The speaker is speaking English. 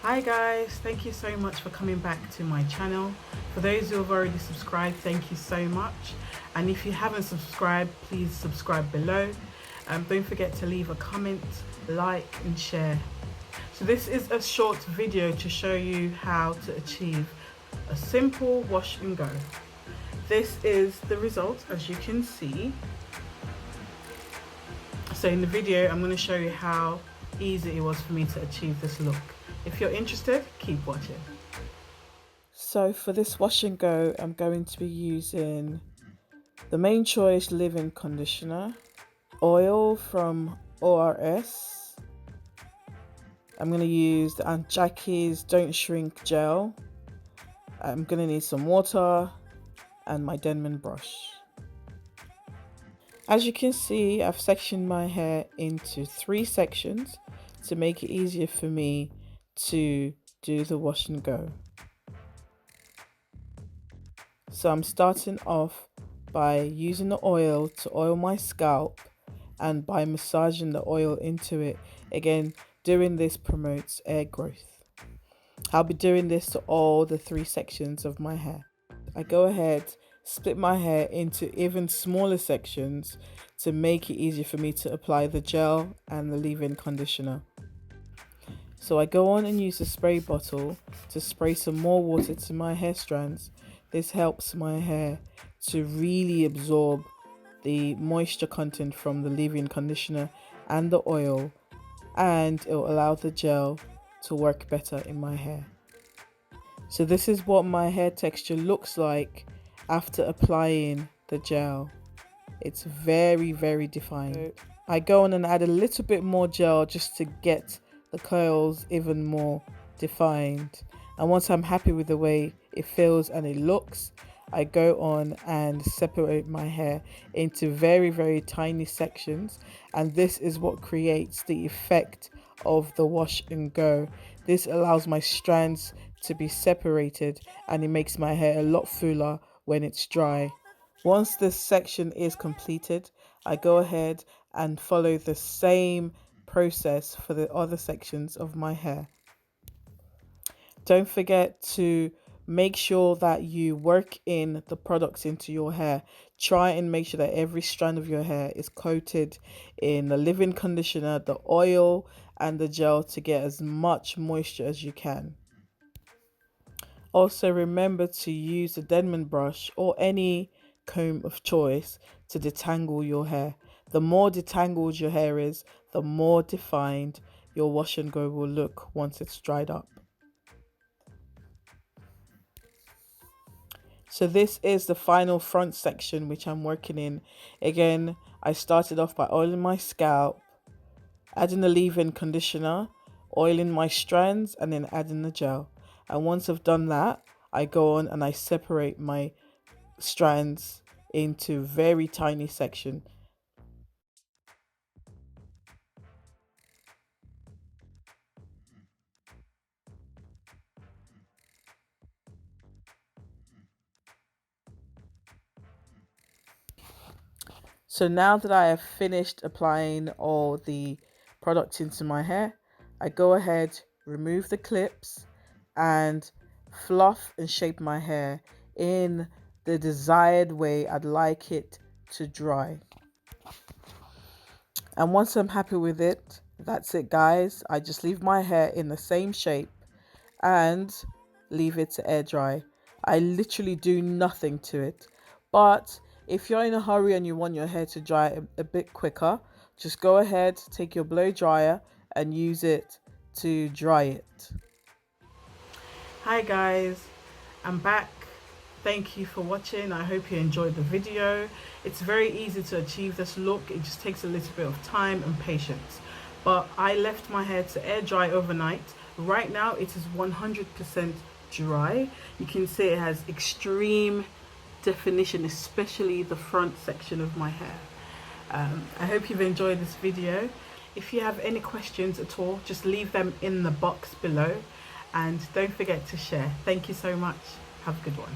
Hi guys, thank you so much for coming back to my channel. For those who have already subscribed, thank you so much. And if you haven't subscribed, please subscribe below. Don't forget to leave a comment, like and share. So this is a short video to show you how to achieve a simple wash and go. This is the result, as you can see. So in the video, I'm going to show you how easy it was for me to achieve this look. If you're interested, keep watching. So for this wash and go, I'm going to be using the Main Choice Leave-In Conditioner, oil from ORS. I'm going to use the Aunt Jackie's Don't Shrink Gel. I'm going to need some water and my DENMAN brush. As you can see, I've sectioned my hair into 3 sections to make it easier for me to do the wash and go. So I'm starting off by using the oil to oil my scalp and by massaging the oil into it. Again, doing this promotes hair growth. I'll be doing this to all the 3 sections of my hair. I go ahead, split my hair into even smaller sections to make it easier for me to apply the gel and the leave-in conditioner. So I go on and use a spray bottle to spray some more water to my hair strands. This helps my hair to really absorb the moisture content from the leave-in conditioner and the oil, and it will allow the gel to work better in my hair. So this is what my hair texture looks like after applying the gel. It's very, very defined. I go on and add a little bit more gel just to get the curls even more defined, and once I'm happy with the way it feels and it looks, I go on and separate my hair into very, very tiny sections, and this is what creates the effect of the wash and go. This allows my strands to be separated and it makes my hair a lot fuller when it's dry. Once this section is completed, I go ahead and follow the same process for the other sections of my hair. Don't forget to make sure that you work in the products into your hair. Try and make sure that every strand of your hair is coated in the leave-in conditioner, the oil and the gel to get as much moisture as you can. Also remember to use the DENMAN brush or any comb of choice to detangle your hair. The more detangled your hair is, the more defined your wash and go will look once it's dried up. So this is the final front section which I'm working in. Again, I started off by oiling my scalp, adding the leave-in conditioner, oiling my strands and then adding the gel. And once I've done that, I go on and I separate my strands into very tiny sections. So now that I have finished applying all the products into my hair, I go ahead, remove the clips and fluff and shape my hair in the desired way I'd like it to dry. And once I'm happy with it, that's it guys. I just leave my hair in the same shape and leave it to air dry. I literally do nothing to it. But if you're in a hurry and you want your hair to dry a bit quicker, just go ahead, take your blow dryer and use it to dry it. Hi guys, I'm back. Thank you for watching. I hope you enjoyed the video. It's very easy to achieve this look. It just takes a little bit of time and patience. But I left my hair to air dry overnight. Right now it is 100% dry. You can see it has extreme definition, especially the front section of my hair. I hope you've enjoyed this video. If you have any questions at all, just leave them in the box below and don't forget to share. Thank you so much. Have a good one.